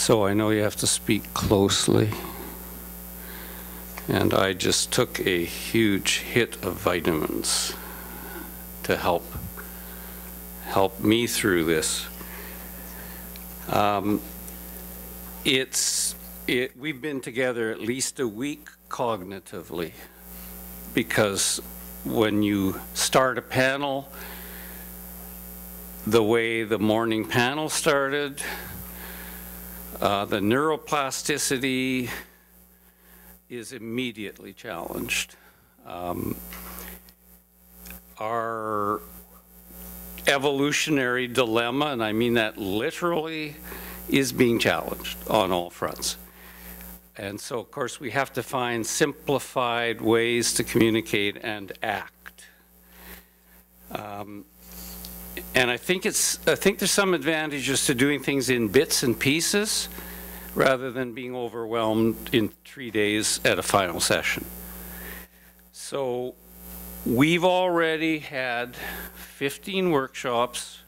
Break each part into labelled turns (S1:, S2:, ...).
S1: So I know you have to speak closely. And I just took a huge hit of vitamins to help me through this. We've been together at least a week cognitively, because when you start a panel, the way the morning panel started, the neuroplasticity is immediately challenged. Our evolutionary dilemma, and I mean that literally, is being challenged on all fronts. And so, of course, we have to find simplified ways to communicate and act. And I think there's some advantages to doing things in bits and pieces rather than being overwhelmed in 3 days at a final session. So we've already had 15 workshops,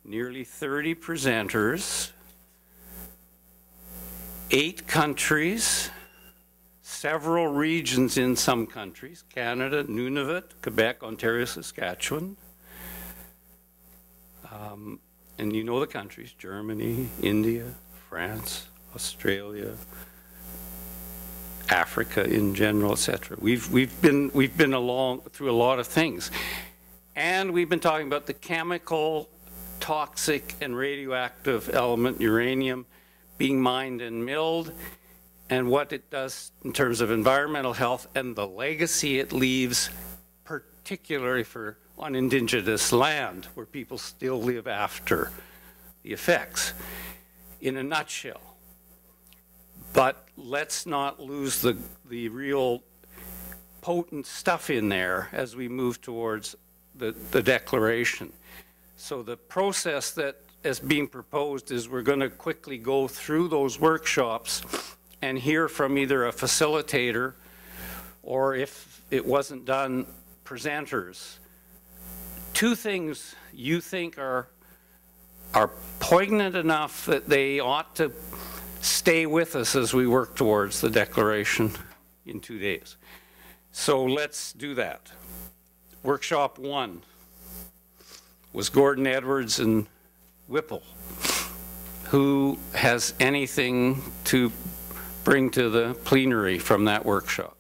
S1: nearly 30 presenters, 8 countries, several regions in some countries, Canada, Nunavut, Quebec, Ontario, Saskatchewan. And you know the countries: Germany, India, France, Australia, Africa in general, etc. We've been along through a lot of things, and we've been talking about the chemical, toxic, and radioactive element uranium being mined and milled, and what it does in terms of environmental health and the legacy it leaves, particularly on indigenous land where people still live after the effects, in a nutshell. But let's not lose the real potent stuff in there as we move towards the declaration. So the process that is being proposed is we're going to quickly go through those workshops and hear from either a facilitator or, if it wasn't done, presenters. 2 things you think are poignant enough that they ought to stay with us as we work towards the declaration in 2 days. So let's do that. Workshop 1 was Gordon, Edwards, and Whipple. Who has anything to bring to the plenary from that workshop?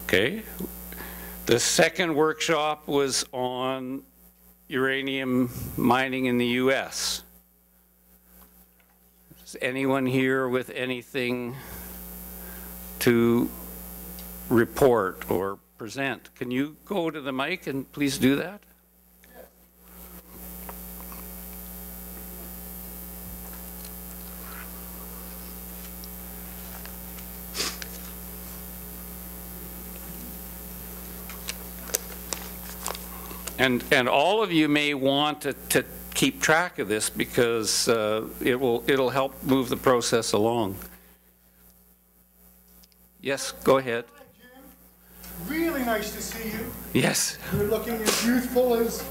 S1: Okay. The second workshop was on uranium mining in the U.S. Is anyone here with anything to report or present? Can you go to the mic and please do that? And all of you may want to keep track of this, because it'll help move the process along. Yes, go ahead.
S2: Hi, Jim. Really nice to see you.
S1: Yes.
S2: You're looking as youthful as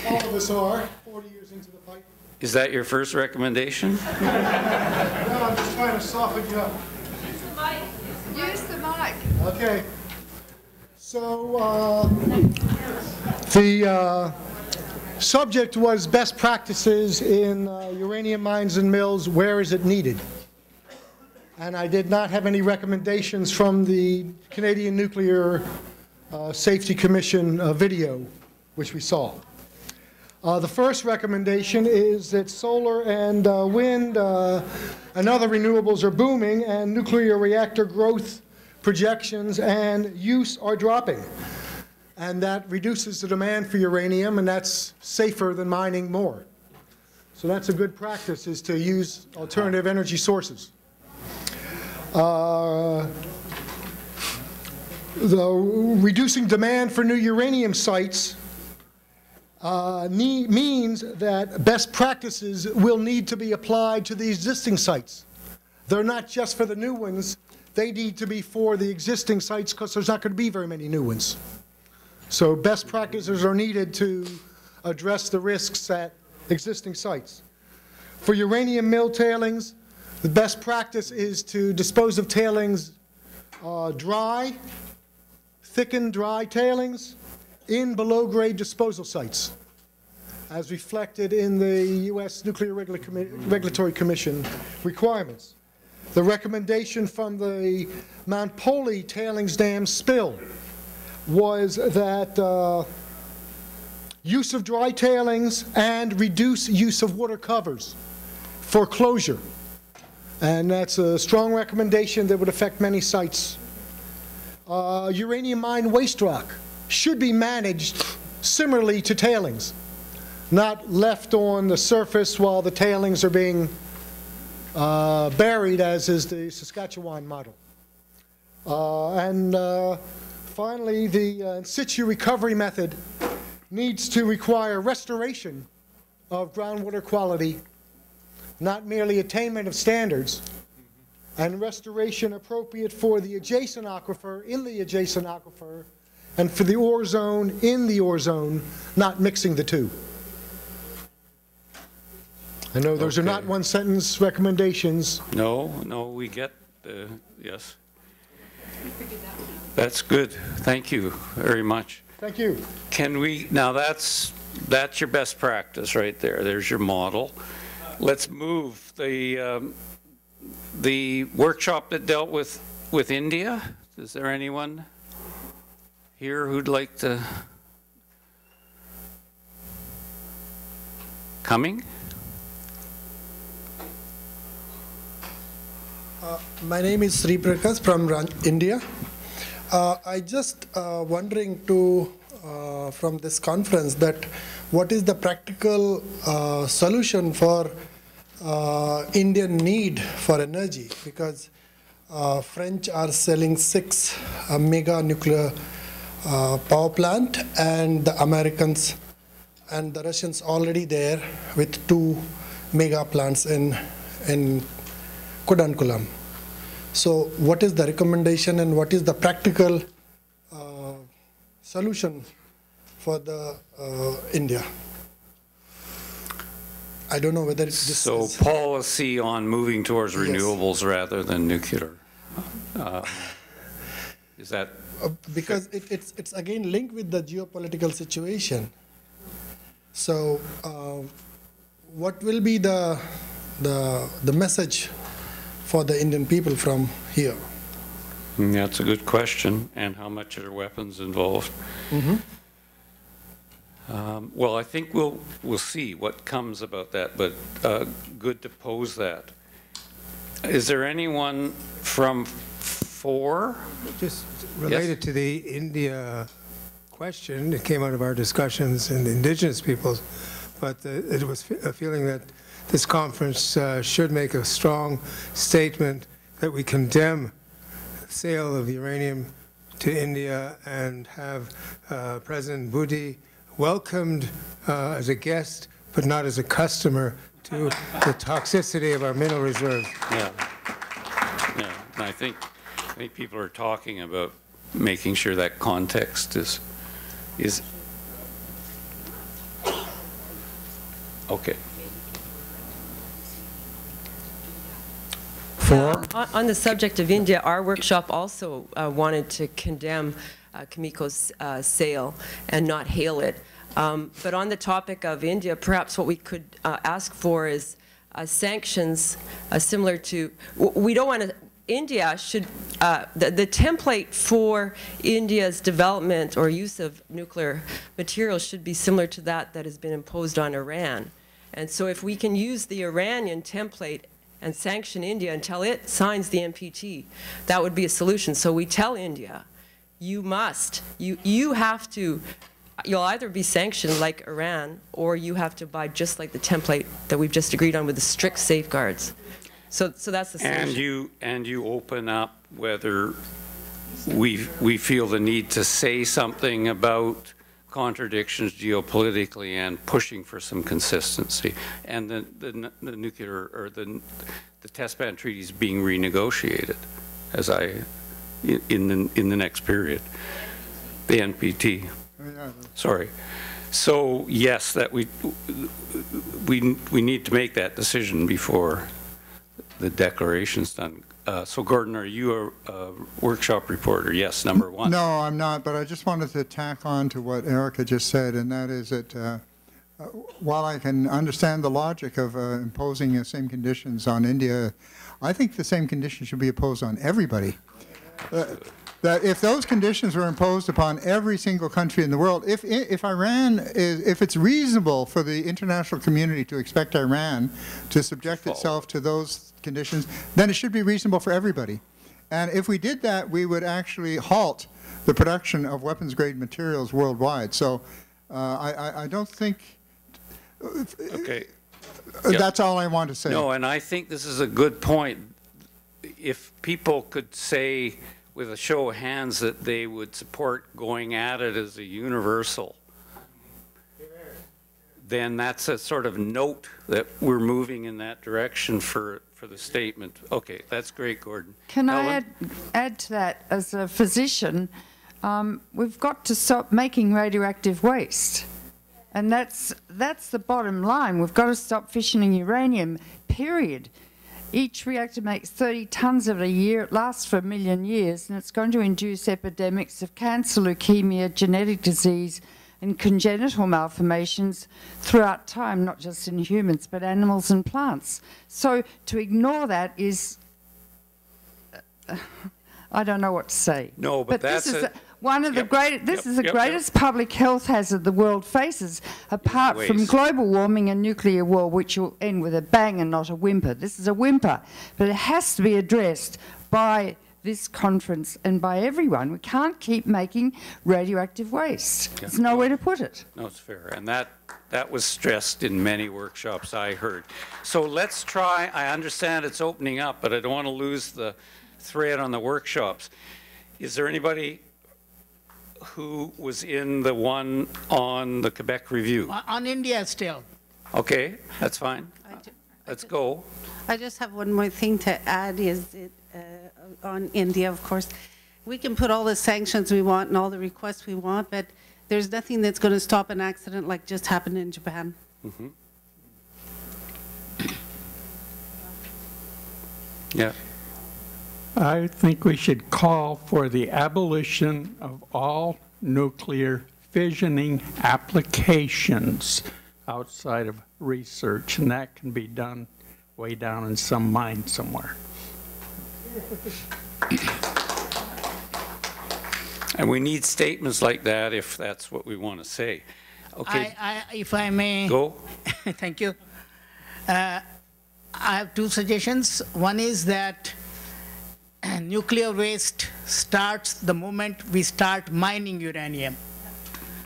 S2: all of us are, 40 years into the fight.
S1: Is that your first recommendation?
S2: No, I'm just trying to soften you up.
S3: Use the mic.
S2: Okay. So the subject was best practices in uranium mines and mills. Where is it needed? And I did not have any recommendations from the Canadian Nuclear Safety Commission video, which we saw. The first recommendation is that solar and wind and other renewables are booming, and nuclear reactor growth projections and use are dropping. And that reduces the demand for uranium, and that's safer than mining more. So that's a good practice, is to use alternative energy sources. The reducing demand for new uranium sites means that best practices will need to be applied to the existing sites. They're not just for the new ones. They need to be for the existing sites, because there's not going to be very many new ones. So best practices are needed to address the risks at existing sites. For uranium mill tailings, the best practice is to dispose of tailings dry, thickened dry tailings in below-grade disposal sites, as reflected in the U.S. Nuclear Regulatory Commission requirements. The recommendation from the Mount Poly tailings dam spill was that use of dry tailings and reduce use of water covers for closure. And that's a strong recommendation that would affect many sites. Uranium mine waste rock should be managed similarly to tailings, not left on the surface while the tailings are being buried, as is the Saskatchewan model. Finally, the in situ recovery method needs to require restoration of groundwater quality, not merely attainment of standards, and restoration appropriate for the adjacent aquifer, in the adjacent aquifer, and for the ore zone, in the ore zone, not mixing the two. I know those are not one-sentence recommendations.
S1: No, we get, yes. That's good. Thank you very much.
S2: Thank you.
S1: Can we, now that's your best practice right there. There's your model. Let's move the workshop that dealt with India. Is there anyone here who'd like to coming?
S4: My name is Sri Prakash from India. I just wondering from this conference that what is the practical solution for Indian need for energy, because French are selling 6 mega nuclear power plant, and the Americans and the Russians already there with 2 mega plants in Kudankulam. So what is the recommendation and what is the practical solution for the India? I don't know whether it's this.
S1: So policy on moving towards renewables rather than nuclear. Is that?
S4: Because it's again linked with the geopolitical situation. So what will be the message for the Indian people from here?
S1: That's a good question. And how much are weapons involved?
S4: Mm-hmm.
S1: Well, I think we'll see what comes about that, but good to pose that. Is there anyone from 4?
S5: Just related to the India question, it came out of our discussions in the indigenous peoples, but it was a feeling that this conference should make a strong statement that we condemn the sale of uranium to India and have President Budi welcomed as a guest, but not as a customer, to the toxicity of our mineral reserves.
S1: Yeah. And I think people are talking about making sure that context is okay.
S6: On the subject of India, our workshop also wanted to condemn Cameco's sale and not hail it. But on the topic of India, perhaps what we could ask for is sanctions similar to, we don't want to, India should, the template for India's development or use of nuclear materials should be similar to that has been imposed on Iran. And so if we can use the Iranian template and sanction India until it signs the NPT, that would be a solution. So we tell India, you have to, you'll either be sanctioned like Iran, or you have to abide just like the template that we've just agreed on with the strict safeguards. So that's the solution.
S1: And you open up whether we feel the need to say something about contradictions geopolitically and pushing for some consistency, and the nuclear or the test ban treaty is being renegotiated in the next period. The NPT. Sorry. So yes, that we need to make that decision before the declaration's done. So Gordon, are you a workshop reporter? Yes, number one.
S7: No, I'm not, but I just wanted to tack on to what Erica just said, and that is that while I can understand the logic of imposing the same conditions on India, I think the same conditions should be imposed on everybody. That if those conditions were imposed upon every single country in the world, if Iran is, if it's reasonable for the international community to expect Iran to subject itself to those conditions, then it should be reasonable for everybody. And if we did that, we would actually halt the production of weapons-grade materials worldwide. So I don't think.
S1: Okay.
S7: That's all I want to say.
S1: No, and I think this is a good point. If people could say with a show of hands that they would support going at it as a universal, then that's a sort of note that we're moving in that direction for the statement. Okay, that's great, Gordon.
S3: Can
S1: Ellen?
S3: I add to that, as a physician, we've got to stop making radioactive waste. And that's the bottom line. We've got to stop fissioning uranium, period. Each reactor makes 30 tons of it a year. It lasts for 1 million years, and it's going to induce epidemics of cancer, leukemia, genetic disease, and congenital malformations throughout time, not just in humans, but animals and plants. So to ignore that is, I don't know what to say.
S1: No, but that's
S3: this is
S1: a,
S3: one of the great. This is the
S1: yep.
S3: greatest public health hazard the world faces, apart from
S1: Waste.
S3: global warming and nuclear war, which will end with a bang and not a whimper. This is a whimper, but it has to be addressed by this conference and by everyone. We can't keep making radioactive waste.
S1: Yeah.
S3: There's nowhere to put it.
S1: no, it's fair. And that was stressed in many workshops I heard. So let's try, I understand it's opening up, but I don't want to lose the thread on the workshops. Is there anybody who was in the one on the Quebec Review?
S8: On India still.
S1: Okay, that's fine. Let's go.
S9: I just have one more thing to add is on India, of course. We can put all the sanctions we want and all the requests we want, but there's nothing that's going to stop an accident like just happened in Japan.
S1: Mm-hmm. Yeah.
S10: I think we should call for the abolition of all nuclear fissioning applications outside of research, and that can be done way down in some mine somewhere.
S1: And we need statements like that if that's what we want to say. Okay.
S8: If I may.
S1: Go.
S8: Thank you. I have two suggestions. One is that nuclear waste starts the moment we start mining uranium.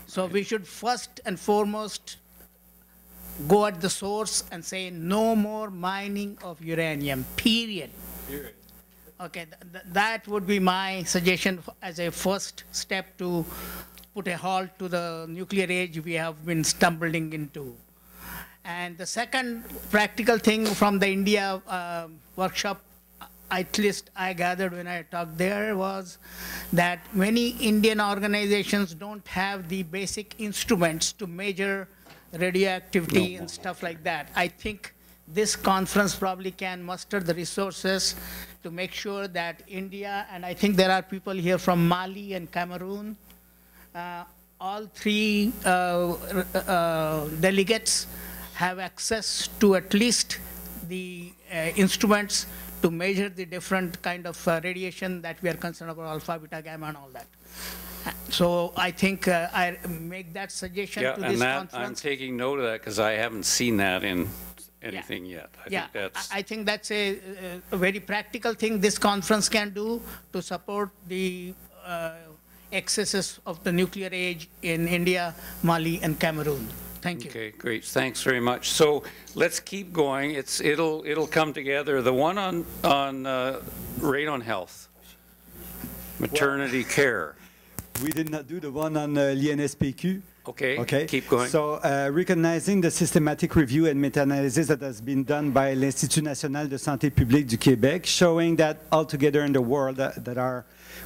S8: So we should first and foremost go at the source and say no more mining of uranium, period. Okay, that would be my suggestion as a first step to put a halt to the nuclear age we have been stumbling into. And the second practical thing from the India workshop, at least I gathered when I talked there, was that many Indian organizations don't have the basic instruments to measure radioactivity and stuff like that. I think this conference probably can muster the resources to make sure that India, and I think there are people here from Mali and Cameroon, all three delegates have access to at least the instruments to measure the different kind of radiation that we are concerned about, alpha, beta, gamma, and all that. So I think I make that suggestion to this conference.
S1: I'm taking note of that because I haven't seen that in anything yet.
S8: I think that's a very practical thing this conference can do to support the excesses of the nuclear age in India, Mali, and Cameroon. Thank you.
S1: Okay, great. Thanks very much. So let's keep going. It'll come together. The one on radon health, maternity care.
S11: We did not do the one on l'INSPQ.
S1: Okay, keep going.
S11: So, recognizing the systematic review and meta-analysis that has been done by l'Institut National de Santé Publique du Québec, showing that altogether in the world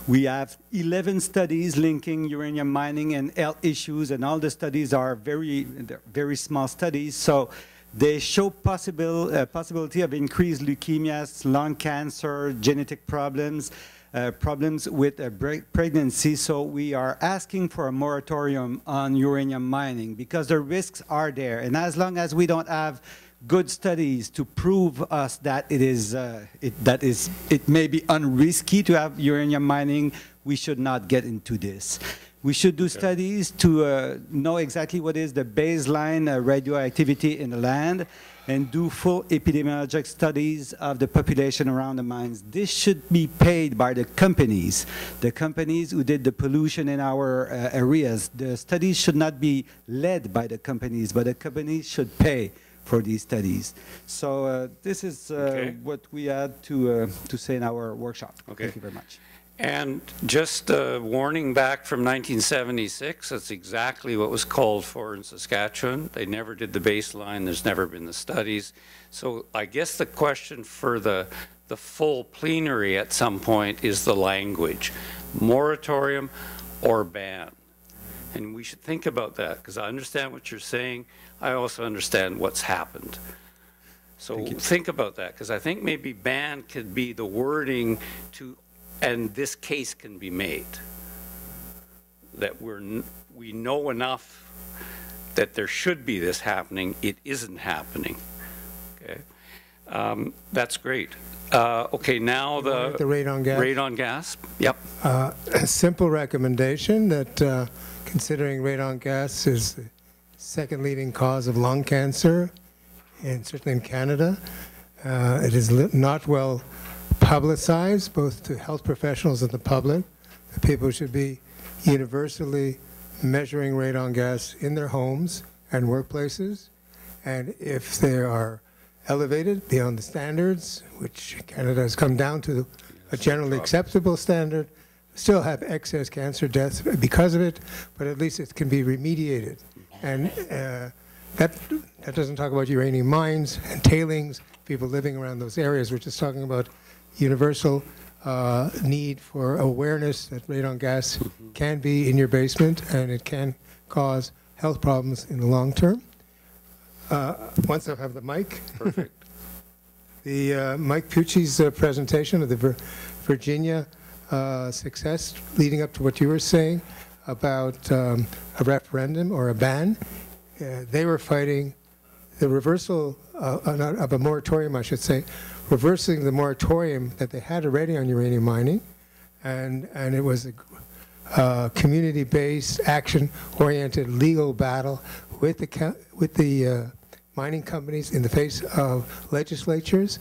S11: we have 11 studies linking uranium mining and health issues, and all the studies are very small studies. So they show possibility of increased leukemias, lung cancer, genetic problems, problems with pregnancy. So we are asking for a moratorium on uranium mining because the risks are there. And as long as we don't have good studies to prove us that it may be unrisky to have uranium mining, we should not get into this. We should do studies to know exactly what is the baseline radioactivity in the land and do full epidemiologic studies of the population around the mines. This should be paid by the companies who did the pollution in our areas. The studies should not be led by the companies, but the companies should pay for these studies. So this is what we had to say in our workshop.
S1: Okay.
S11: Thank you very much.
S1: And just a warning back from 1976, that's exactly what was called for in Saskatchewan. They never did the baseline, there's never been the studies. So I guess the question for the full plenary at some point is the language, moratorium or ban. And we should think about that, because I understand what you're saying. I also understand what's happened. So think about that, because I think maybe ban could be the wording to, and this case can be made, that we know enough that there should be this happening. It isn't happening. Okay, that's great. Okay, now the
S5: radon gas.
S1: Radon gas. Yep.
S5: A simple recommendation that considering radon gas is the second leading cause of lung cancer, and certainly in Canada, it is not well publicized, both to health professionals and the public. The people should be universally measuring radon gas in their homes and workplaces, and if they are elevated beyond the standards, which Canada has come down to a generally acceptable standard, still have excess cancer deaths because of it, but at least it can be remediated. And that doesn't talk about uranium mines and tailings, people living around those areas. We're just talking about universal need for awareness that radon gas can be in your basement and it can cause health problems in the long term. Once I have the mic. Perfect. Mike Pucci's presentation of the Virginia success leading up to what you were saying about a referendum or a ban. They were fighting the reversal of a moratorium, I should say, reversing the moratorium that they had already on uranium mining, and it was a community-based, action-oriented legal battle with the mining companies in the face of legislatures,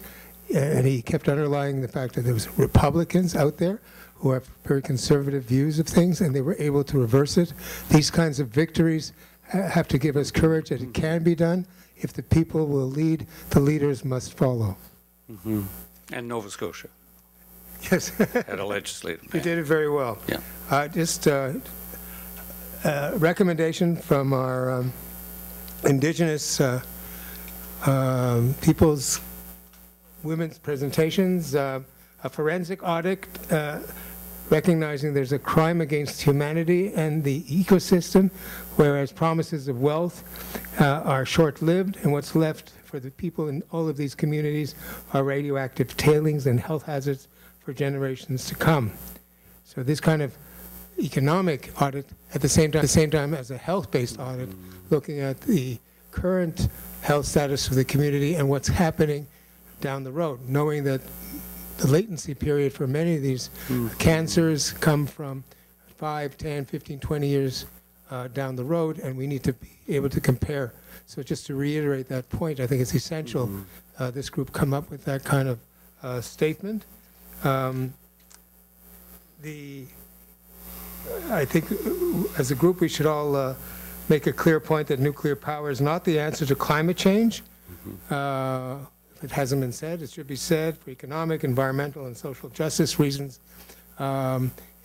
S5: and he kept underlying the fact that there was Republicans out there who have very conservative views of things, and they were able to reverse it. These kinds of victories have to give us courage that it can be done. If the people will lead, the leaders must follow.
S1: Mm-hmm. And Nova Scotia.
S5: Yes.
S1: Had a legislative ban.
S5: You did it very well.
S1: Yeah.
S5: Just a recommendation from our indigenous people's women's presentations, a forensic audit recognizing there's a crime against humanity and the ecosystem, whereas promises of wealth are short-lived, and what's left for the people in all of these communities are radioactive tailings and health hazards for generations to come. So this kind of economic audit at the same time as a health-based audit, looking at the current health status of the community and what's happening down the road, knowing that the latency period for many of these cancers come from 5, 10, 15, 20 years down the road, and we need to be able to compare. So just to reiterate that point, I think it's essential this group come up with that kind of statement. I think as a group we should all make a clear point that nuclear power is not the answer to climate change. If it hasn't been said, it should be said for economic, environmental, and social justice reasons.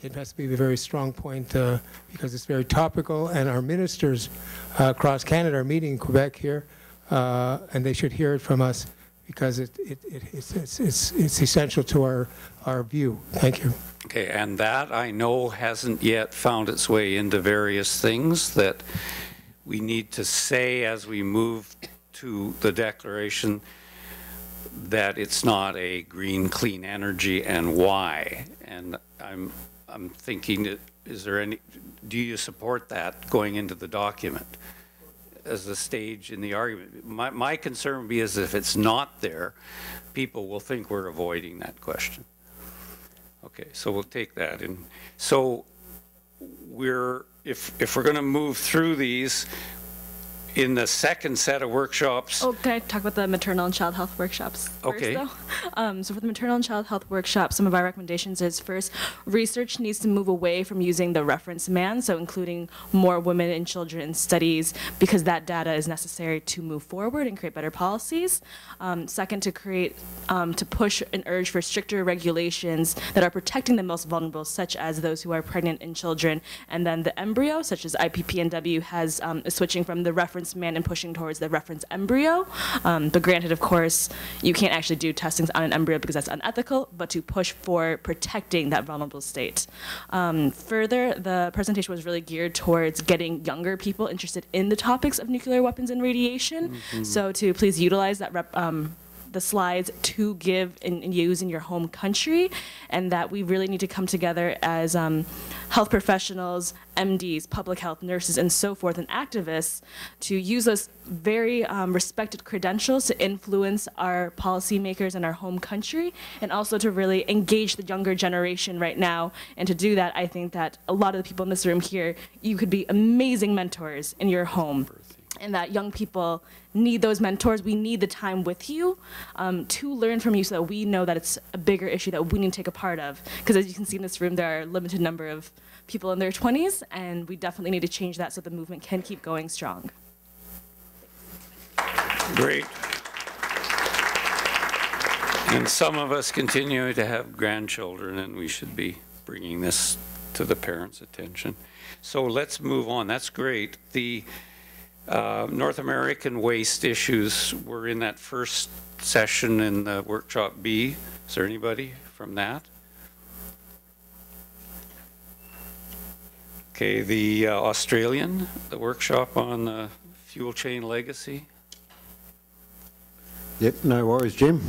S5: it has to be a very strong point because it's very topical, and our ministers across Canada are meeting in Quebec here, and they should hear it from us because it's essential to our view. Thank you.
S1: Okay, and that I know hasn't yet found its way into various things that we need to say as we move to the declaration, that it's not a green clean energy and why. And I'm thinking, is there any, do you support that going into the document as a stage in the argument? My concern would be is if it's not there, people will think we're avoiding that question. Okay, so we'll take that in. So if we're going to move through these, in the second set of workshops.
S12: Oh, can I talk about the maternal and child health workshops
S1: okay.
S12: first, though? So for the maternal and child health workshop, some of our recommendations is first, research needs to move away from using the reference man, so including more women and children in studies, because that data is necessary to move forward and create better policies. Second, to push and urge for stricter regulations that are protecting the most vulnerable, such as those who are pregnant and children. And then the embryo, such as IPPNW, is switching from the reference man and pushing towards the reference embryo. But granted, of course, you can't actually do testings on an embryo because that's unethical, but to push for protecting that vulnerable state. Further, the presentation was really geared towards getting younger people interested in the topics of nuclear weapons and radiation. Mm-hmm. So to please utilize that the slides to give and use in your home country, and that we really need to come together as health professionals, MDs, public health nurses, and so forth, and activists to use those very respected credentials to influence our policymakers in our home country, and also to really engage the younger generation right now. And to do that, I think that a lot of the people in this room here, you could be amazing mentors in your home. And that young people need those mentors. We need the time with you to learn from you so that we know that it's a bigger issue that we need to take a part of. Because as you can see in this room, there are a limited number of people in their 20s, and we definitely need to change that so the movement can keep going strong.
S1: Great. And some of us continue to have grandchildren, and we should be bringing this to the parents' attention. So let's move on. That's great. The North American waste issues were in that first session in the workshop B. Is there anybody from that? Okay, the Australian, the workshop on the fuel chain legacy.
S13: Yep, no worries, Jim.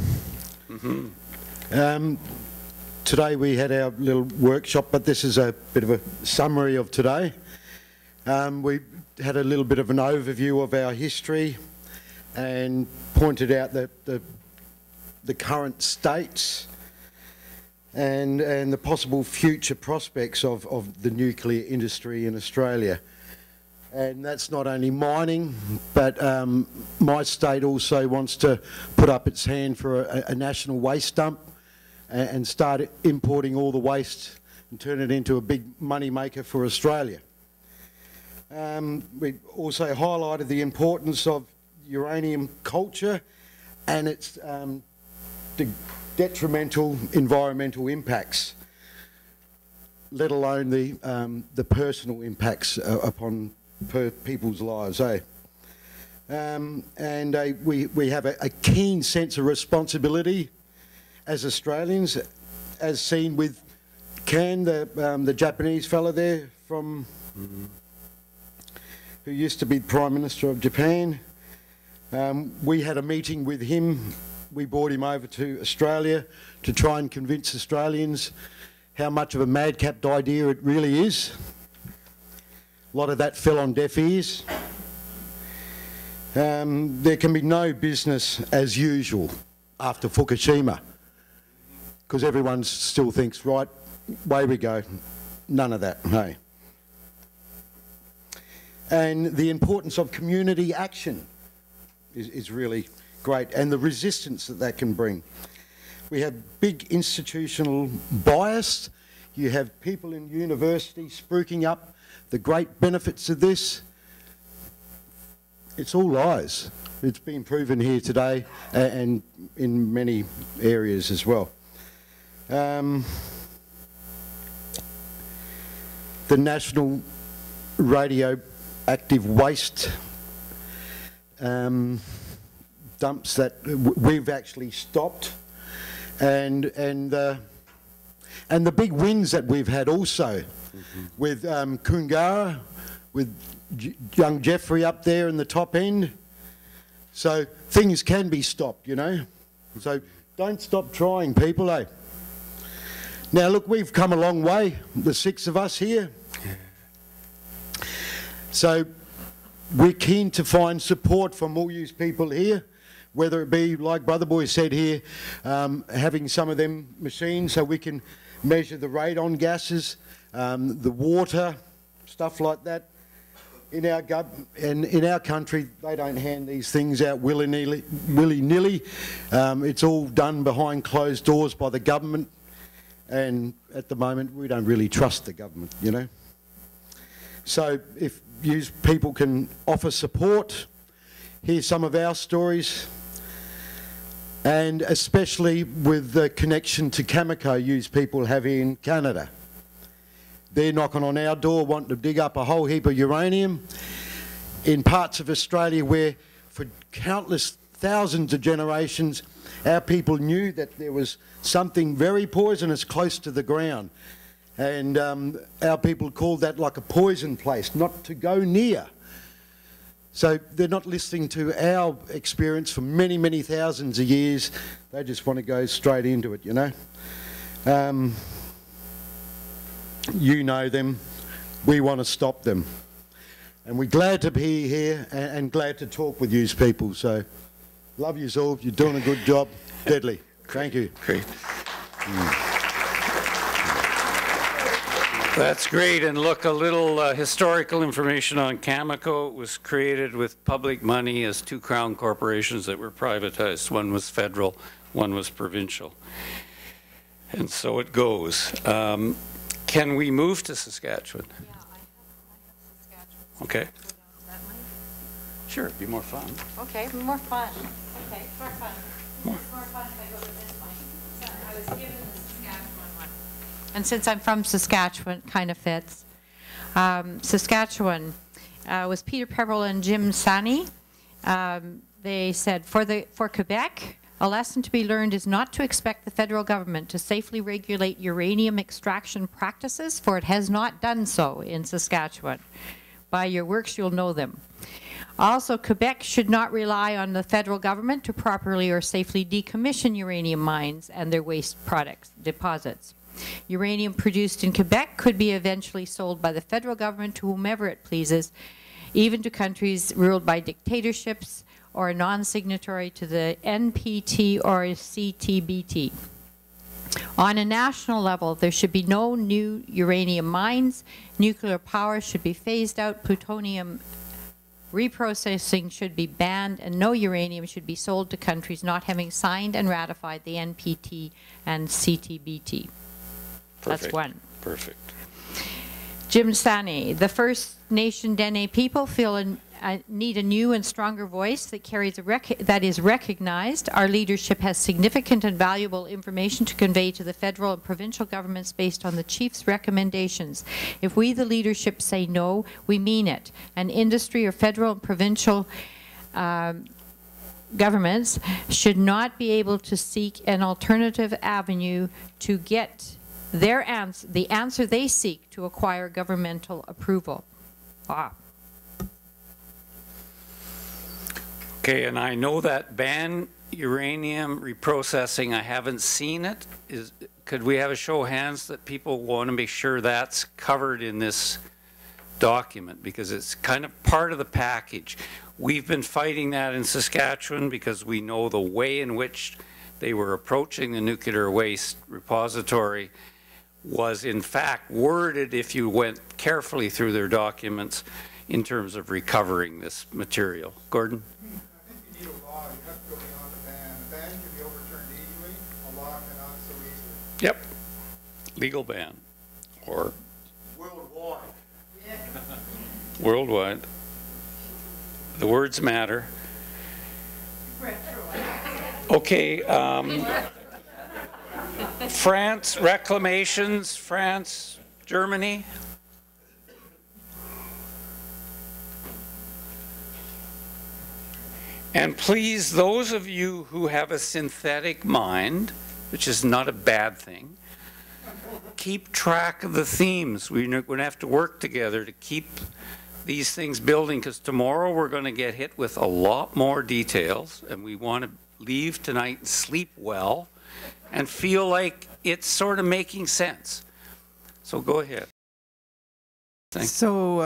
S1: Mm-hmm.
S13: Today we had our little workshop, but this is a bit of a summary of today. We had a little bit of an overview of our history and pointed out that the current states and the possible future prospects of the nuclear industry in Australia. And that's not only mining, but my state also wants to put up its hand for a national waste dump and start importing all the waste and turn it into a big money maker for Australia. We also highlighted the importance of uranium culture and its detrimental environmental impacts, let alone the personal impacts upon people's lives. And we have a keen sense of responsibility as Australians, as seen with Kan, the Japanese fella there from. Who used to be Prime Minister of Japan. We had a meeting with him. We brought him over to Australia to try and convince Australians how much of a madcap idea it really is. A lot of that fell on deaf ears. There can be no business as usual after Fukushima, because everyone still thinks, right, away we go. None of that, hey. And the importance of community action is really great, and the resistance that can bring. We have big institutional bias. You have people in universities spruiking up the great benefits of this. It's all lies. It's been proven here today and in many areas as well. the national radioactive waste dumps that we've actually stopped, and the big wins that we've had also with Koongara, with young Jeffrey up there in the top end. So things can be stopped, you know. So don't stop trying, people, eh? Now look, we've come a long way, the 6 of us here. So we're keen to find support from all you people here, whether it be, like Brother Boy said here, having some of them machines so we can measure the radon gases, the water, stuff like that. In our country, they don't hand these things out willy-nilly. It's all done behind closed doors by the government, and at the moment we don't really trust the government, you know. So if you people can offer support, hear some of our stories, and especially with the connection to Cameco use people have in Canada. They're knocking on our door wanting to dig up a whole heap of uranium in parts of Australia where for countless thousands of generations our people knew that there was something very poisonous close to the ground, and our people called that like a poison place, not to go near. So they're not listening to our experience for many, many thousands of years. They just want to go straight into it, you know. You know them, we want to stop them. And we're glad to be here and glad to talk with you people. So, love you all, you're doing a good job. Deadly. Thank you.
S1: Great. That's great. And look, a little historical information on Cameco. It was created with public money as 2 Crown corporations that were privatized. One was federal, one was provincial. And so it goes. Can we move to Saskatchewan?
S14: Yeah, I have Saskatchewan.
S1: Okay. Sure, it'd be more fun.
S14: Okay, more fun. Okay, more fun. More fun if I go to this one. I was given the Saskatchewan one. And since I'm from Saskatchewan, it kind of fits. Saskatchewan was Peter Pepperell and Jim Sani. They said, for Quebec, a lesson to be learned is not to expect the federal government to safely regulate uranium extraction practices, for it has not done so in Saskatchewan. By your works, you'll know them. Also, Quebec should not rely on the federal government to properly or safely decommission uranium mines and their waste products deposits. Uranium produced in Quebec could be eventually sold by the federal government to whomever it pleases, even to countries ruled by dictatorships or a non-signatory to the NPT or CTBT. On a national level, there should be no new uranium mines, nuclear power should be phased out, plutonium reprocessing should be banned, and no uranium should be sold to countries not having signed and ratified the NPT and CTBT.
S1: Perfect.
S14: That's one.
S1: Perfect.
S14: Jim Sani, the First Nation Dene people need a new and stronger voice that carries that is recognized. Our leadership has significant and valuable information to convey to the federal and provincial governments based on the chief's recommendations. If we, the leadership, say no, we mean it. And industry or federal and provincial governments should not be able to seek an alternative avenue to get the answer they seek to acquire governmental approval. Wow.
S1: Okay, and I know that ban uranium reprocessing, I haven't seen it. Could we have a show of hands that people want to make sure that's covered in this document, because it's kind of part of the package. We've been fighting that in Saskatchewan because we know the way in which they were approaching the nuclear waste repository was in fact worded, if you went carefully through their documents, in terms of recovering this material. Gordon?
S7: I think you need a law. You have to go beyond the ban. The ban can be overturned easily. A law cannot so easily.
S1: Yep. Legal ban. Or
S13: worldwide.
S1: Worldwide. The words matter. Okay. France, reclamations, France, Germany. And please, those of you who have a synthetic mind, which is not a bad thing, keep track of the themes. We're going to have to work together to keep these things building, because tomorrow we're going to get hit with a lot more details, and we want to leave tonight and sleep well and feel like it's sort of making sense. So go ahead.
S15: So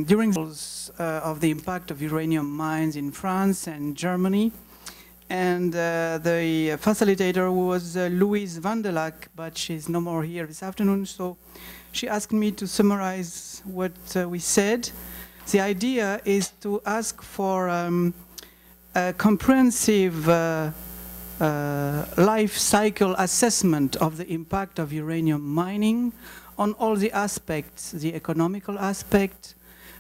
S15: during of the impact of uranium mines in France and Germany, and the facilitator was Louise van der Lack, but she's no more here this afternoon, so she asked me to summarize what we said. The idea is to ask for a comprehensive life cycle assessment of the impact of uranium mining on all the aspects, the economical aspect,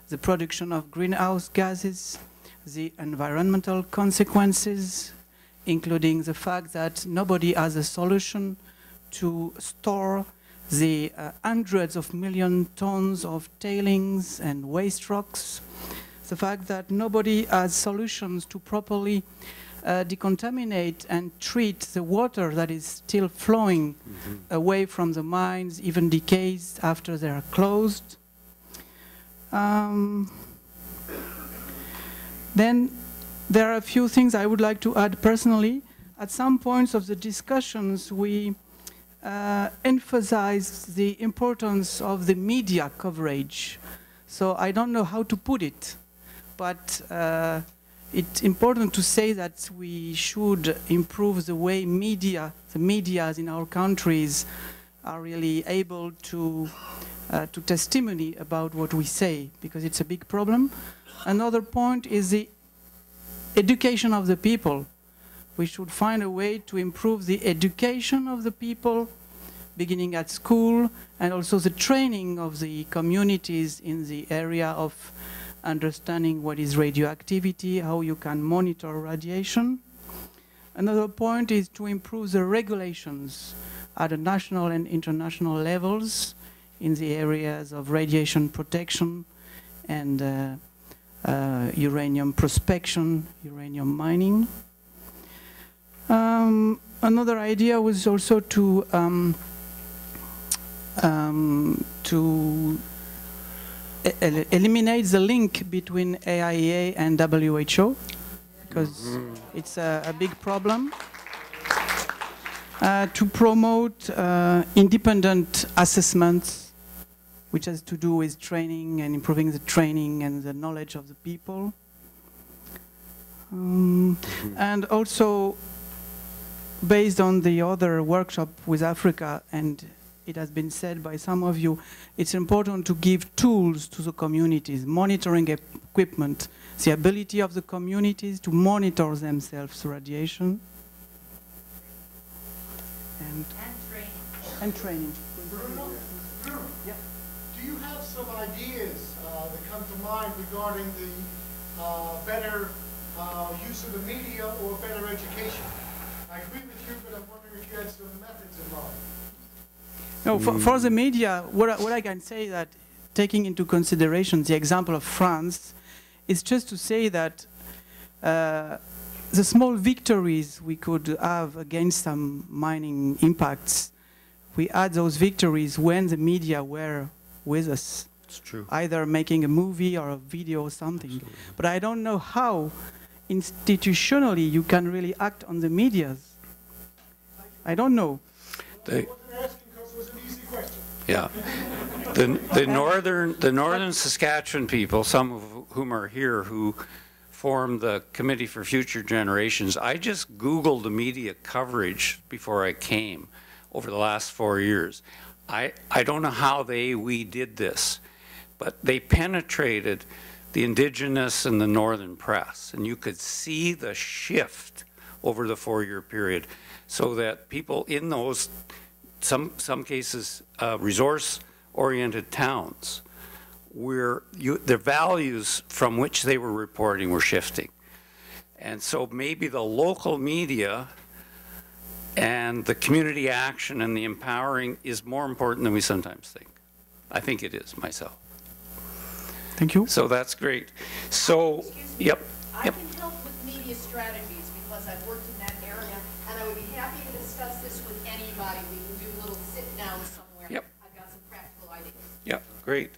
S15: the production of greenhouse gases, the environmental consequences, including the fact that nobody has a solution to store the hundreds of million tons of tailings and waste rocks, the fact that nobody has solutions to properly decontaminate and treat the water that is still flowing away from the mines, even decades after they are closed. Then there are a few things I would like to add personally. At some points of the discussions, we emphasized the importance of the media coverage. So I don't know how to put it, but it's important to say that we should improve the way the medias in our countries are really able to testimony about what we say, because it's a big problem. Another point is the education of the people. We should find a way to improve the education of the people, beginning at school, and also the training of the communities in the area of understanding what is radioactivity, how you can monitor radiation. Another point is to improve the regulations at the national and international levels in the areas of radiation protection and uranium prospection, uranium mining. Another idea was also to eliminate the link between AIEA and WHO, because it's a big problem. To promote independent assessments, which has to do with training and improving the training and the knowledge of the people. And also, based on the other workshop with Africa, and it has been said by some of you, it's important to give tools to the communities, monitoring equipment, the ability of the communities to monitor themselves radiation. And training.
S2: Bruno, yeah. Do you have some ideas that come to mind regarding the better use of the media or better education? I agree with you, but I'm wondering if you had some methods in mind.
S15: No, for the media, what I can say that, taking into consideration the example of France, is just to say that the small victories we could have against some mining impacts, we had those victories when the media were with us.
S1: It's true.
S15: Either making a movie or a video or something. Absolutely. But I don't know how institutionally you can really act on the medias. I don't know.
S1: Yeah. The northern Saskatchewan people, some of whom are here, who formed the Committee for Future Generations, I just Googled the media coverage before I came over the last 4 years. I don't know how we did this, but they penetrated the indigenous and the northern press, and you could see the shift over the 4-year period, so that people in those, some cases, resource-oriented towns, where the values from which they were reporting were shifting. And so maybe the local media and the community action and the empowering is more important than we sometimes think. I think it is, myself.
S15: Thank you.
S1: So that's great. So, yep.
S16: I can help with media media strategies, because I've worked in that area, and I would be happy to discuss this with anybody. We can do a little sit-down somewhere.
S1: Yep.
S16: I've got some practical ideas.
S1: Yep, great.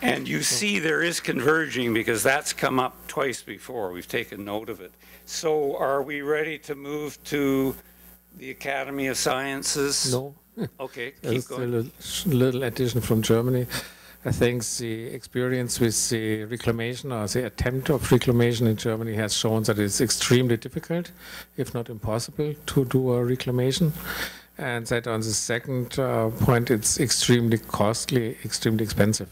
S1: And you see there is converging, because that's come up twice before. We've taken note of it. So are we ready to move to the Academy of Sciences?
S17: No.
S1: Okay, keep
S17: There's
S1: going.
S17: still a little addition from Germany. I think the experience with the reclamation or the attempt of reclamation in Germany has shown that it's extremely difficult, if not impossible, to do a reclamation. And that on the second point, it's extremely costly, extremely expensive.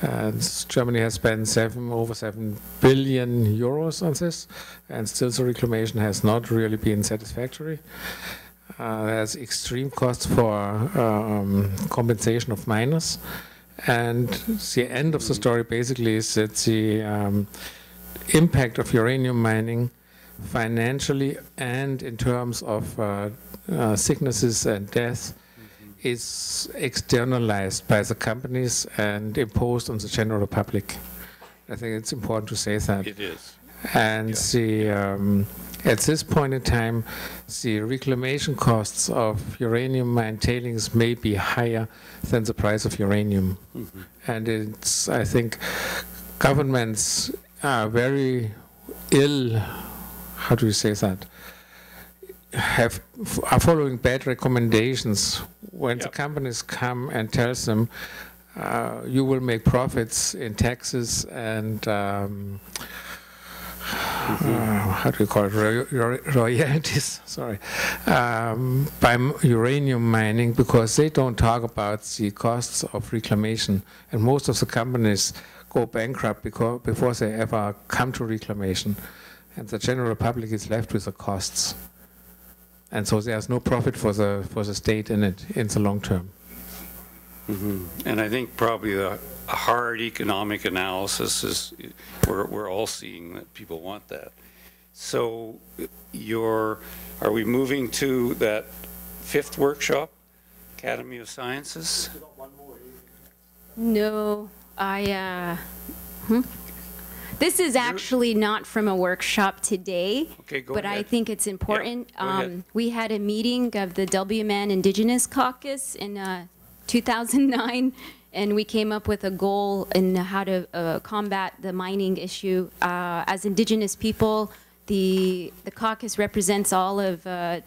S17: And Germany has spent over 7 billion euros on this, and still the reclamation has not really been satisfactory. There's extreme costs for compensation of miners. And the end of the story basically is that the impact of uranium mining financially and in terms of sicknesses and death is externalized by the companies and imposed on the general public. I think it's important to say that.
S1: It is.
S17: And at this point in time, the reclamation costs of uranium mine tailings may be higher than the price of uranium.
S1: Mm-hmm.
S17: And it's, I think, governments are very ill, how do you say that, are following bad recommendations when the companies come and tells them you will make profits in taxes and how do you call it, royalties, sorry, by uranium mining, because they don't talk about the costs of reclamation. And most of the companies go bankrupt before they ever come to reclamation. And the general public is left with the costs. And so there's no profit for the state in it in the long term.
S1: Mm-hmm. And I think probably a hard economic analysis is, we're all seeing that people want that. So are we moving to that 5th workshop, Academy of Sciences?
S18: No, this is actually not from a workshop today,
S1: okay, go
S18: but
S1: ahead.
S18: I think it's important.
S1: Yeah, go ahead.
S18: We had a meeting of the WMAN Indigenous Caucus in 2009, and we came up with a goal in how to combat the mining issue. As Indigenous people, the caucus represents all of the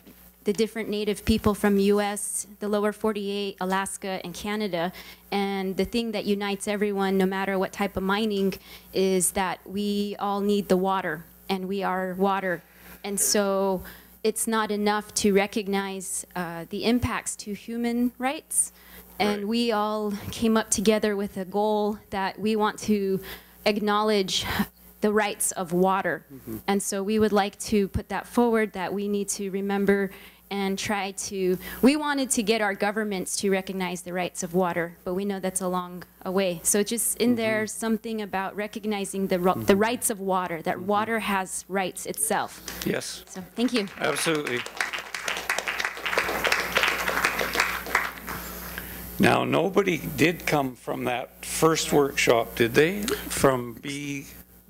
S18: different Native people from U.S., the lower 48, Alaska, and Canada. And the thing that unites everyone, no matter what type of mining, is that we all need the water, and we are water. And so it's not enough to recognize the impacts to human rights. And we all came up together with a goal that we want to acknowledge the rights of water. Mm-hmm. And so we would like to put that forward, that we need to remember and try to, we wanted to get our governments to recognize the rights of water, but we know that's a long way. So just in there, something about recognizing the rights of water, that water has rights itself.
S1: Yes.
S18: So thank you.
S1: Absolutely. Now, nobody did come from that first workshop, did they? From the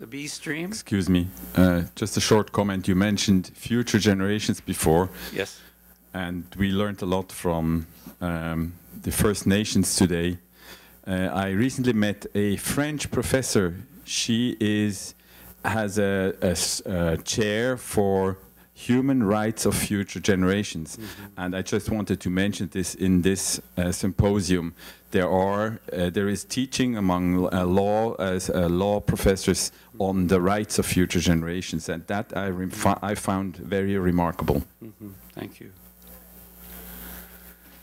S1: B stream?
S19: Excuse me, just a short comment. You mentioned future generations before.
S1: Yes.
S19: And we learned a lot from the First Nations today. I recently met a French professor. She has a chair for human rights of future generations. And I just wanted to mention this in this symposium. There is teaching among law professors on the rights of future generations, and that I found very remarkable.
S1: Thank you.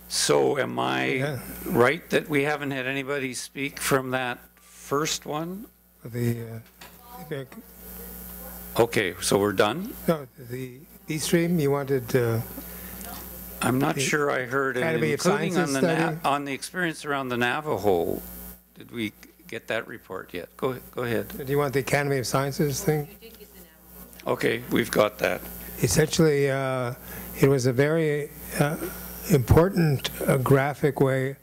S1: So am I right that we haven't had anybody speak from that first one? Okay, so we're done?
S5: No, the B stream, you wanted...
S1: I'm not sure I heard it, including on the experience around the Navajo. Did we get that report yet? Go ahead.
S5: Do you want the Academy of Sciences thing?
S1: Okay, we've got that.
S5: Essentially, it was a very important graphic way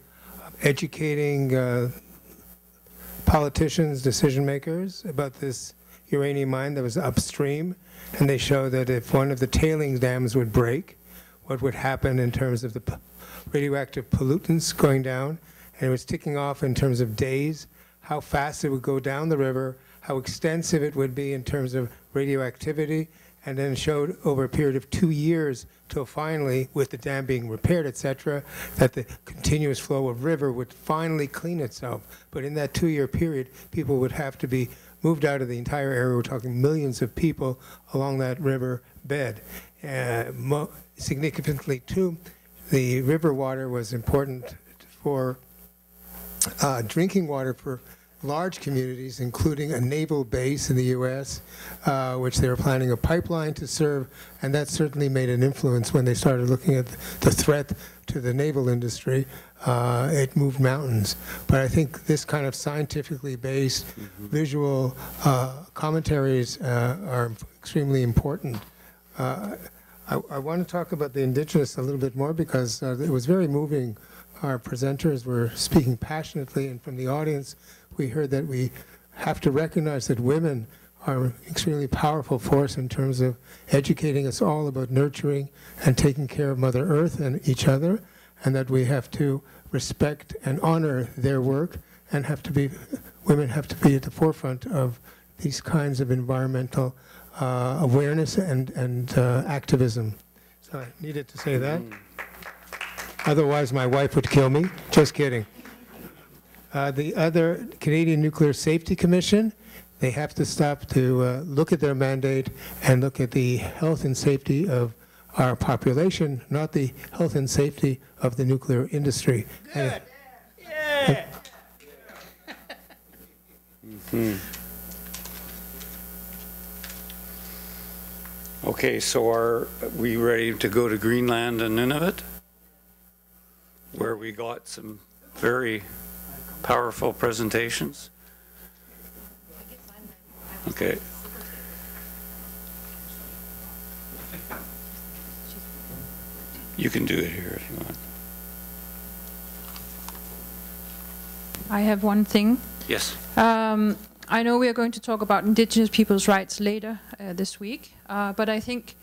S5: of educating politicians, decision makers about this uranium mine that was upstream, and they showed that if one of the tailings dams would break, what would happen in terms of the radioactive pollutants going down, and it was ticking off in terms of days, how fast it would go down the river, how extensive it would be in terms of radioactivity, and then showed over a period of 2 years till finally, with the dam being repaired, etc., that the continuous flow of river would finally clean itself. But in that 2-year period, people would have to be moved out of the entire area. We're talking millions of people along that river bed. Significantly, too, the river water was important for drinking water for large communities, including a naval base in the U.S., which they were planning a pipeline to serve, and that certainly made an influence when they started looking at the threat to the naval industry. It moved mountains. But I think this kind of scientifically based visual commentaries are extremely important. I want to talk about the indigenous a little bit more because it was very moving. Our presenters were speaking passionately, and from the audience, we heard that we have to recognize that women are an extremely powerful force in terms of educating us all about nurturing and taking care of Mother Earth and each other, and that we have to respect and honor their work, and women have to be at the forefront of these kinds of environmental awareness and activism. So I needed to say that. Otherwise, my wife would kill me. Just kidding. The other Canadian Nuclear Safety Commission, they have to stop to look at their mandate and look at the health and safety of our population, not the health and safety of the nuclear industry.
S8: Good. Yeah.
S1: Okay, so are we ready to go to Greenland and Nunavut, where we got some very powerful presentations? Okay. You can do it here if you want.
S20: I have one thing.
S1: Yes.
S20: I know we are going to talk about indigenous people's rights later this week, but I think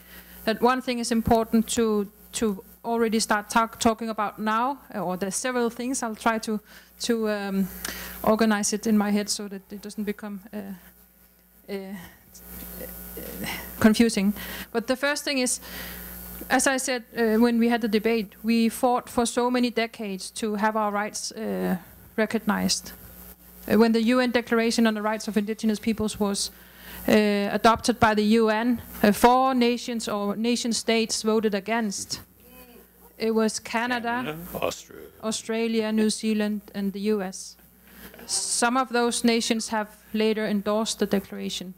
S20: that one thing is important to already start talking about now, or there's several things. I'll try to organize it in my head so that it doesn't become confusing. But the first thing is, as I said when we had the debate, we fought for so many decades to have our rights recognized. When the UN Declaration on the Rights of Indigenous Peoples was adopted by the UN, 4 nations or nation-states voted against. It was Canada, Australia, New Zealand, and the US. Some of those nations have later endorsed the declaration.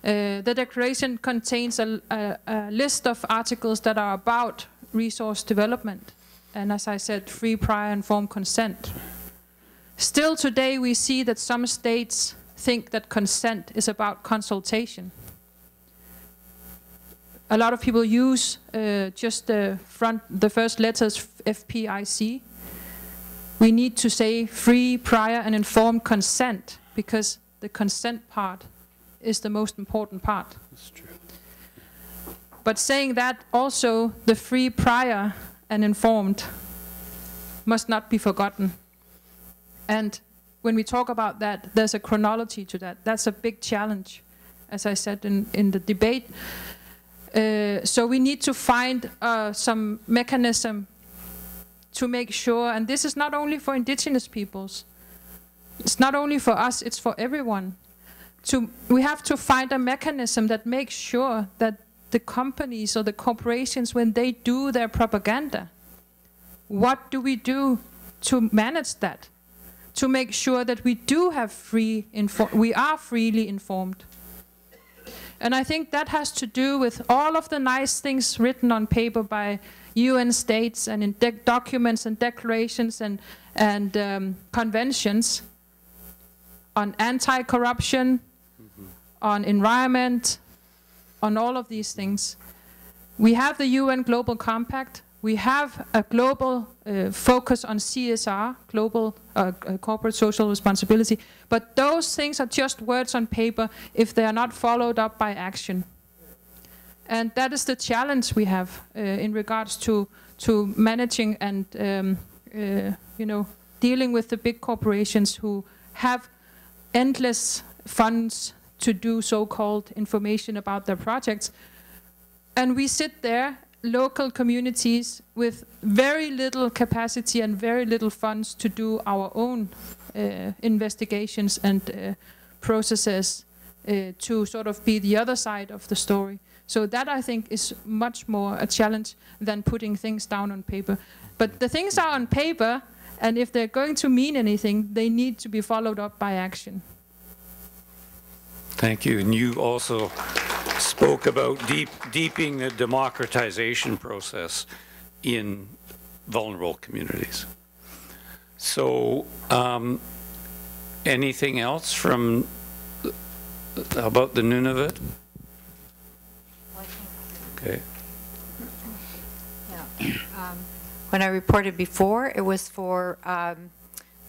S20: The declaration contains a list of articles that are about resource development, and as I said, free, prior, informed consent. Still today we see that some states think that consent is about consultation. A lot of people use just the first letters, FPIC. We need to say free, prior, and informed consent, because the consent part is the most important part.
S1: That's true.
S20: But saying that, also the free, prior, and informed must not be forgotten. And when we talk about that, there's a chronology to that. That's a big challenge, as I said in the debate. So we need to find some mechanism to make sure, and this is not only for indigenous peoples, it's not only for us, it's for everyone. We have to find a mechanism that makes sure that the companies or the corporations, when they do their propaganda, what do we do to manage that? To make sure that we do have we are freely informed. And I think that has to do with all of the nice things written on paper by UN states and in documents and declarations and conventions on anti-corruption, on environment, on all of these things. We have the UN Global Compact, We have a global focus on CSR, global corporate social responsibility, but those things are just words on paper if they are not followed up by action. And that is the challenge we have in regards to managing and dealing with the big corporations who have endless funds to do so-called information about their projects. And we sit there, local communities, with very little capacity and very little funds to do our own investigations and processes to sort of be the other side of the story. So that, I think, is much more a challenge than putting things down on paper. But the things are on paper, and if they're going to mean anything, they need to be followed up by action.
S1: Thank you. And you also spoke about deepening the democratization process in vulnerable communities. So anything else from about the Nunavut? Okay.
S14: Yeah. When I reported before, it was for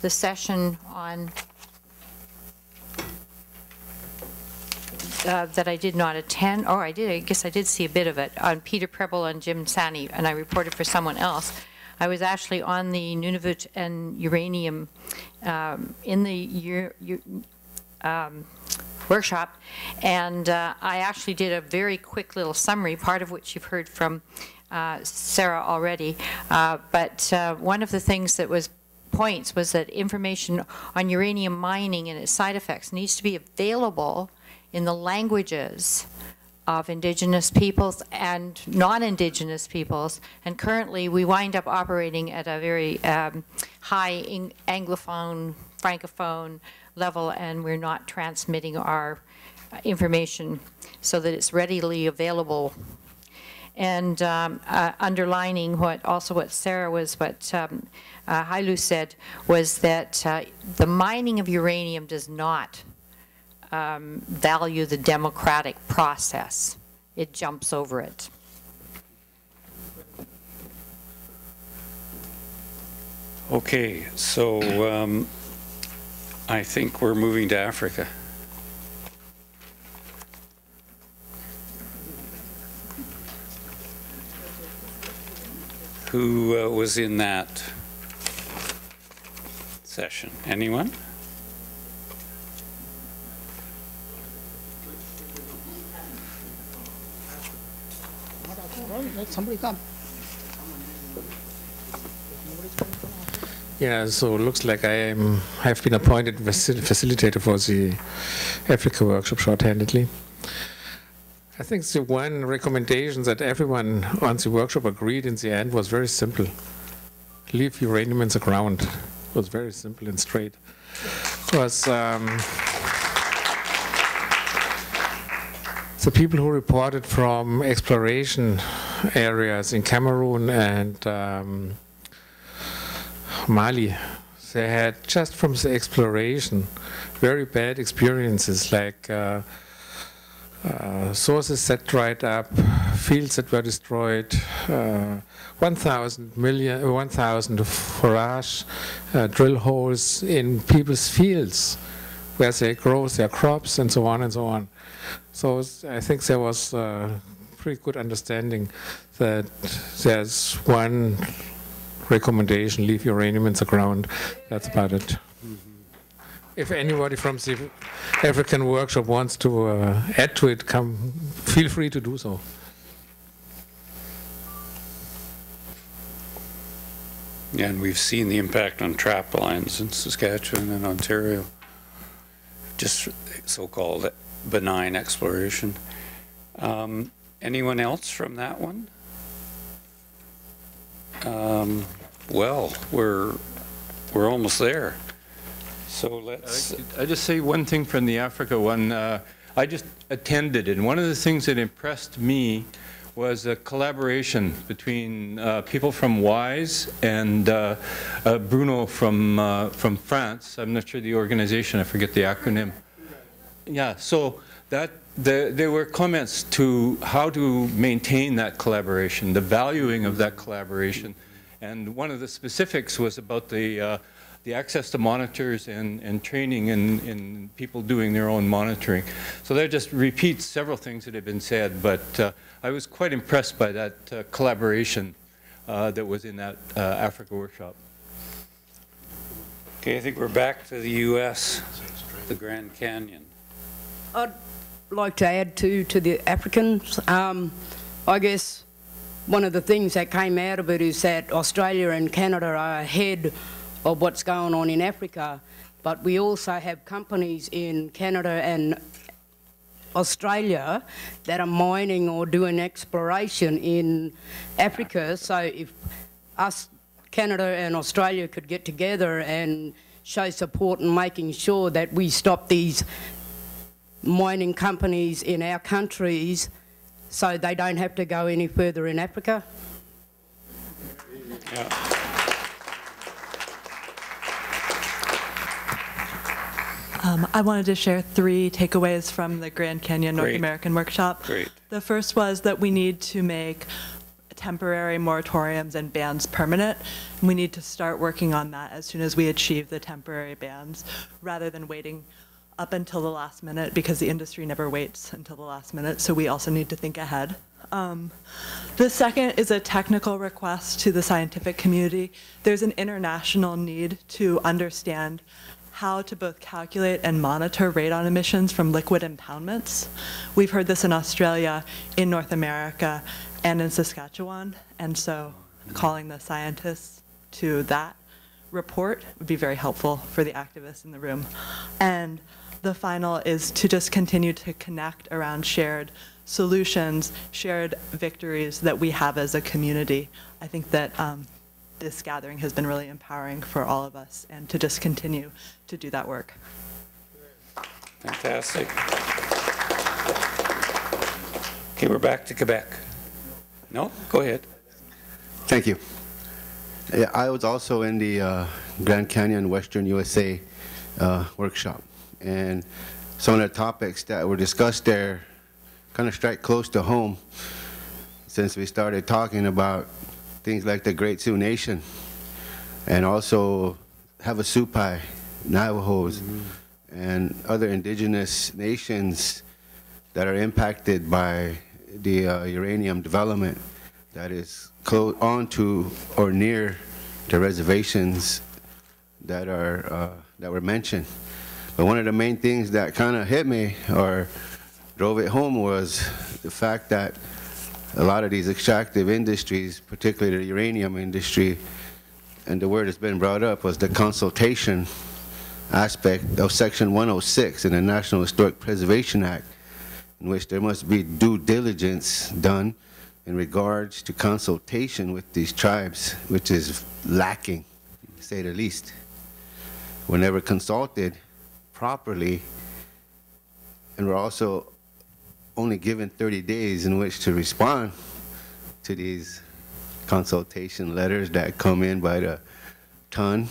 S14: the session on that I did not attend. Oh, I did. I guess I did see a bit of it on Peter Preble and Jim Sani, and I reported for someone else. I was actually on the Nunavut and uranium in the workshop, and I actually did a very quick little summary, part of which you've heard from Sarah already. But one of the things that was points was that information on uranium mining and its side effects needs to be available in the languages of Indigenous peoples and non-Indigenous peoples. And currently we wind up operating at a very high Anglophone, Francophone level, and we're not transmitting our information so that it's readily available. And underlining what Sarah was, what Hailu said, was that the mining of uranium does not value the democratic process. It jumps over it.
S1: Okay, so I think we're moving to Africa. Who was in that session? Anyone?
S8: Let somebody come.
S17: Yeah, so it looks like I have been appointed facilitator for the Africa workshop shorthandedly. I think the one recommendation that everyone on the workshop agreed in the end was very simple. Leave uranium in the ground. It was very simple and straight. Because the people who reported from exploration areas in Cameroon and Mali, they had just from the exploration very bad experiences, like sources that dried up, fields that were destroyed, 1,000 forage drill holes in people's fields where they grow their crops and so on and so on. So I think there was a pretty good understanding that there's one recommendation: leave uranium in the ground. That's about it. If anybody from the African workshop wants to add to it, feel free to do so.
S1: Yeah, and we've seen the impact on trap lines in Saskatchewan and Ontario. Just so-called benign exploration. Anyone else from that one? Well, we're almost there. So let's...
S21: I just say one thing from the Africa one. I just attended, and one of the things that impressed me was a collaboration between people from WISE and Bruno from France. I'm not sure the organization, I forget the acronym. Yeah, so there were comments to how to maintain that collaboration, the valuing of that collaboration. And one of the specifics was about the access to monitors and training in people doing their own monitoring. So that just repeats several things that have been said, but I was quite impressed by that collaboration that was in that Africa workshop.
S1: Okay, I think we're back to the U.S., the Grand Canyon.
S4: I'd like to add to the Africans. I guess one of the things that came out of it is that Australia and Canada are ahead of what's going on in Africa, but we also have companies in Canada and Australia that are mining or doing exploration in Africa. So if us, Canada and Australia, could get together and show support in making sure that we stop these mining companies in our countries so they don't have to go any further in Africa.
S1: Yeah.
S22: I wanted to share 3 takeaways from the Grand Canyon North
S1: Great.
S22: American workshop.
S1: Great.
S22: The first was that we need to make temporary moratoriums and bans permanent. And we need to start working on that as soon as we achieve the temporary bans, rather than waiting up until the last minute, because the industry never waits until the last minute, so we also need to think ahead. The second is a technical request to the scientific community. There's an international need to understand how to both calculate and monitor radon emissions from liquid impoundments. We've heard this in Australia, in North America, and in Saskatchewan, and so calling the scientists to that report would be very helpful for the activists in the room. And the final is to just continue to connect around shared solutions, shared victories that we have as a community. I think that this gathering has been really empowering for all of us, and to just continue to do that work.
S1: Fantastic. Okay, we're back to Quebec. No? Go ahead.
S23: Thank you. Yeah, I was also in the Grand Canyon Western USA workshop, and some of the topics that were discussed there kind of strike close to home, since we started talking about things like the Great Sioux Nation, and also Havasupai, Navajos, and other indigenous nations that are impacted by the uranium development that is close on to or near the reservations that are that were mentioned. But one of the main things that kind of hit me or drove it home was the fact that a lot of these extractive industries, particularly the uranium industry, and the word that's been brought up was the consultation aspect of Section 106 in the National Historic Preservation Act, in which there must be due diligence done in regards to consultation with these tribes, which is lacking, to say the least. We're never consulted properly, and we're also only given 30 days in which to respond to these consultation letters that come in by the ton.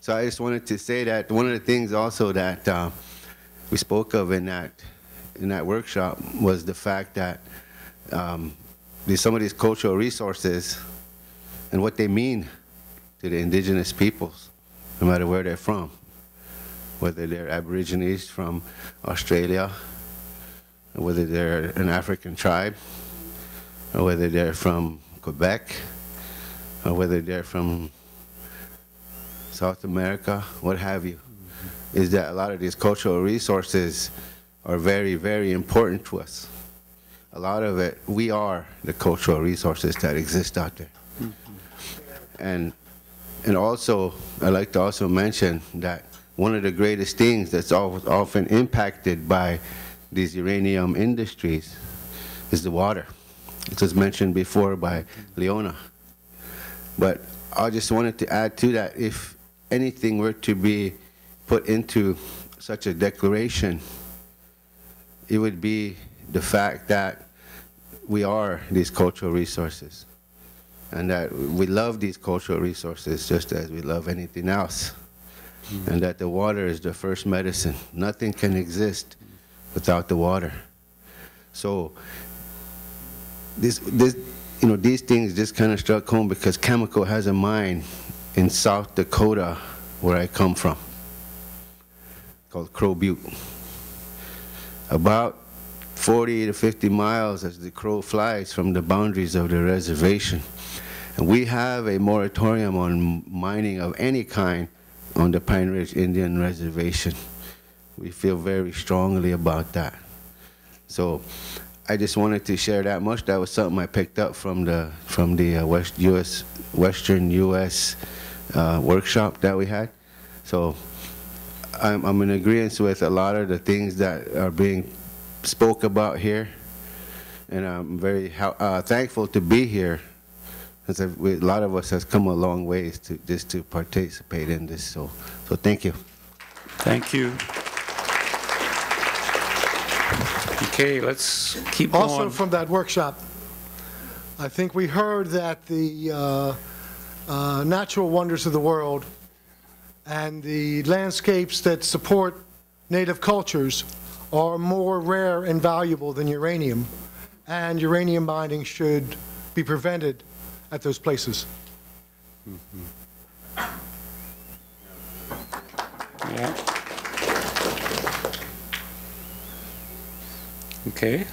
S23: So I just wanted to say that one of the things also that we spoke of in that workshop was the fact that some of these cultural resources and what they mean to the indigenous peoples, no matter where they're from, whether they're Aborigines from Australia, or whether they're an African tribe, or whether they're from Quebec, or whether they're from South America, what have you, is that a lot of these cultural resources are very, very important to us. A lot of it, we are the cultural resources that exist out there. And also, I'd like to also mention that one of the greatest things that's often impacted by these uranium industries is the water. It was mentioned before by Leona. But I just wanted to add to that, if anything were to be put into such a declaration, it would be the fact that we are these cultural resources, and that we love these cultural resources just as we love anything else, and that the water is the first medicine. Nothing can exist without the water. So these things just kind of struck home because Cameco has a mine in South Dakota, where I come from, called Crow Butte. About 40 to 50 miles as the crow flies from the boundaries of the reservation. And we have a moratorium on mining of any kind on the Pine Ridge Indian Reservation. We feel very strongly about that. So I just wanted to share that much. That was something I picked up from the Western U.S. Workshop that we had. So I'm in agreement with a lot of the things that are being spoke about here, and I'm very thankful to be here, because a lot of us have come a long ways to participate in this. So thank you.
S1: Thank you. Okay, let's keep going.
S2: Also from that workshop, I think we heard that the natural wonders of the world and the landscapes that support native cultures are more rare and valuable than uranium, and uranium mining should be prevented at those places.
S1: Yeah. Okay.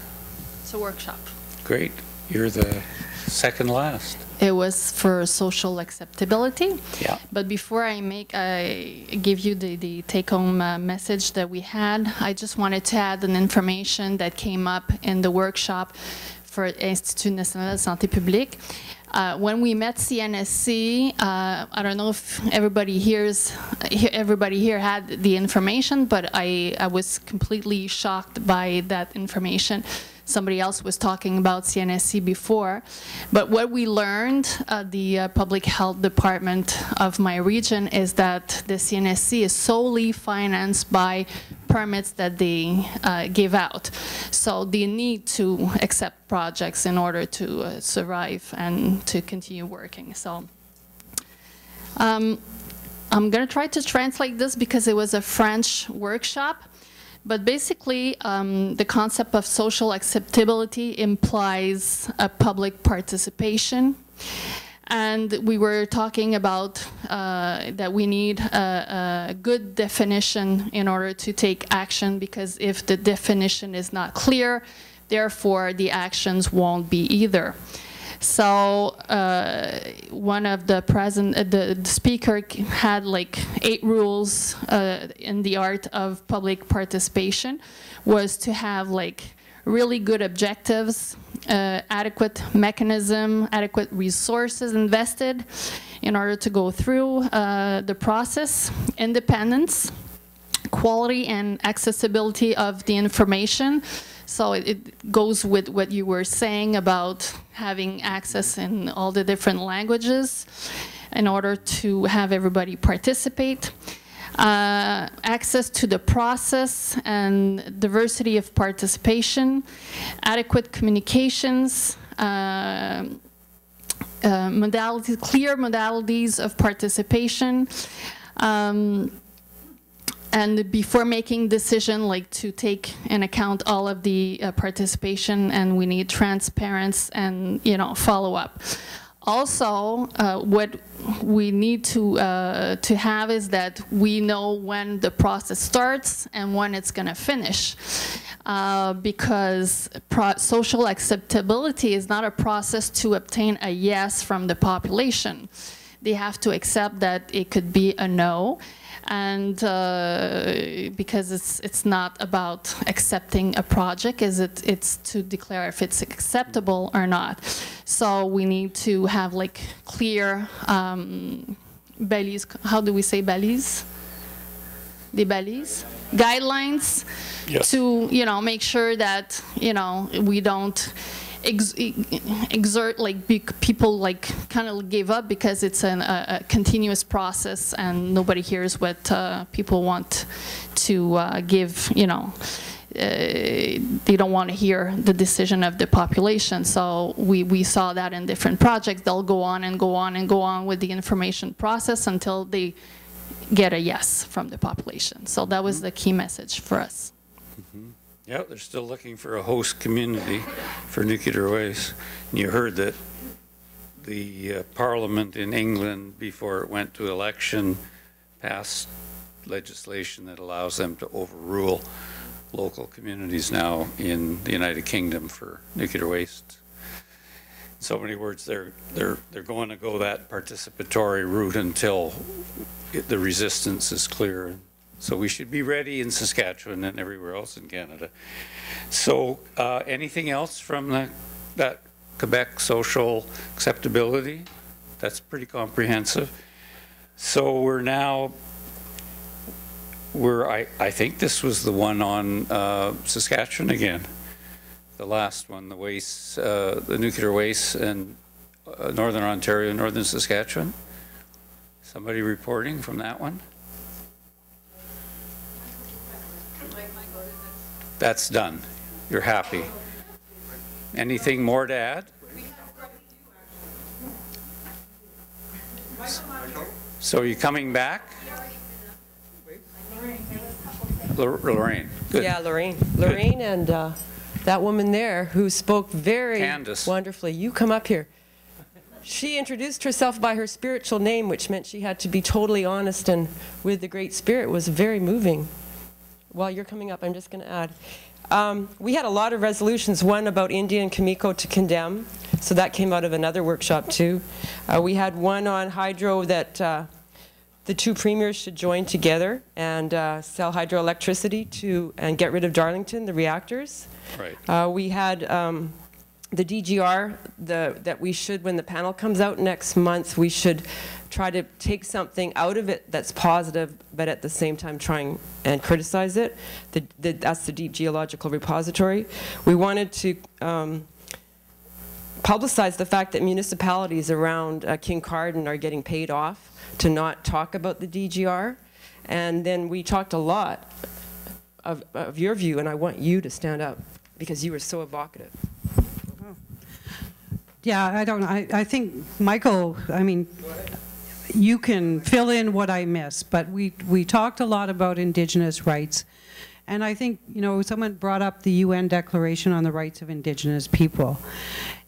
S3: It's a workshop.
S1: Great. You're the second last.
S3: It was for social acceptability.
S1: Yeah.
S3: But before I give you the take-home message that we had, I just wanted to add an information that came up in the workshop for Institut National de Santé Publique. When we met CNSC, I don't know if everybody here had the information, but I was completely shocked by that information. Somebody else was talking about CNSC before, but what we learned, the public health department of my region, is that the CNSC is solely financed by permits that they give out. So they need to accept projects in order to survive and to continue working. So I'm going to try to translate this because it was a French workshop. But basically, the concept of social acceptability implies a public participation. And we were talking about that we need a good definition in order to take action, because if the definition is not clear, therefore the actions won't be either. So one of the speaker had like 8 rules in the art of public participation, was to have like really good objectives, adequate mechanism, adequate resources invested in order to go through the process, independence, quality and accessibility of the information. So it goes with what you were saying about having access in all the different languages in order to have everybody participate. Access to the process and diversity of participation, adequate communications, clear modalities of participation, and before making decision, like to take in account all of the participation, and we need transparency and follow up. Also, what we need to have is that we know when the process starts and when it's going to finish, because social acceptability is not a process to obtain a yes from the population. They have to accept that it could be a no. And because it's not about accepting a project, it's to declare if it's acceptable or not. So we need to have like clear balises. How do we say balises? The balises? Guidelines. Yes. To make sure that we don't exert people kind of give up, because it's a continuous process and nobody hears what people want to give. They don't want to hear the decision of the population. So we saw that in different projects. They'll go on and go on and go on with the information process until they get a yes from the population. So that was the key message for us.
S1: Yeah, they're still looking for a host community for nuclear waste. And you heard that the Parliament in England, before it went to election, passed legislation that allows them to overrule local communities now in the United Kingdom for nuclear waste. In so many words, they're going to go that participatory route until the resistance is clear. So we should be ready in Saskatchewan and everywhere else in Canada. So anything else from that Quebec social acceptability? That's pretty comprehensive. So we're now, I think this was the one on Saskatchewan again. The last one, the waste, the nuclear waste in Northern Ontario, Northern Saskatchewan. Somebody reporting from that one? That's done. You're happy. Anything more to add? So are you coming back? Lorraine. Good.
S6: Yeah, Lorraine. Lorraine and that woman there who spoke very wonderfully. You come up here. She introduced herself by her spiritual name, which meant she had to be totally honest and with the Great Spirit. Was very moving. While you're coming up, I'm just going to add. We had a lot of resolutions, one about India and Kimiko to condemn, so that came out of another workshop too. We had one on hydro that the two premiers should join together and sell hydroelectricity and get rid of Darlington, the reactors.
S1: Right.
S6: We had the DGR, that we should, when the panel comes out next month, we should try to take something out of it that's positive, but at the same time trying and criticize it. That's the Deep Geological Repository. We wanted to publicize the fact that municipalities around Kincardine are getting paid off to not talk about the DGR. And then we talked a lot of your view, and I want you to stand up because you were so evocative.
S9: Yeah, I think, Michael, I mean, you can fill in what I missed, but we talked a lot about Indigenous rights. And I think, you know, someone brought up the UN Declaration on the Rights of Indigenous People.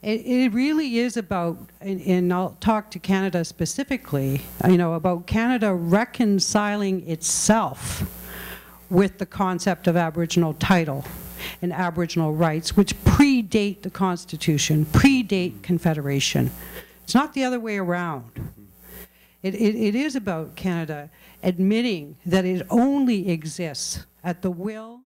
S9: It really is about, and I'll talk to Canada specifically, you know, about Canada reconciling itself with the concept of Aboriginal title and Aboriginal rights, which predate the Constitution, predate Confederation. It's not the other way around. It is about Canada admitting that it only exists at the will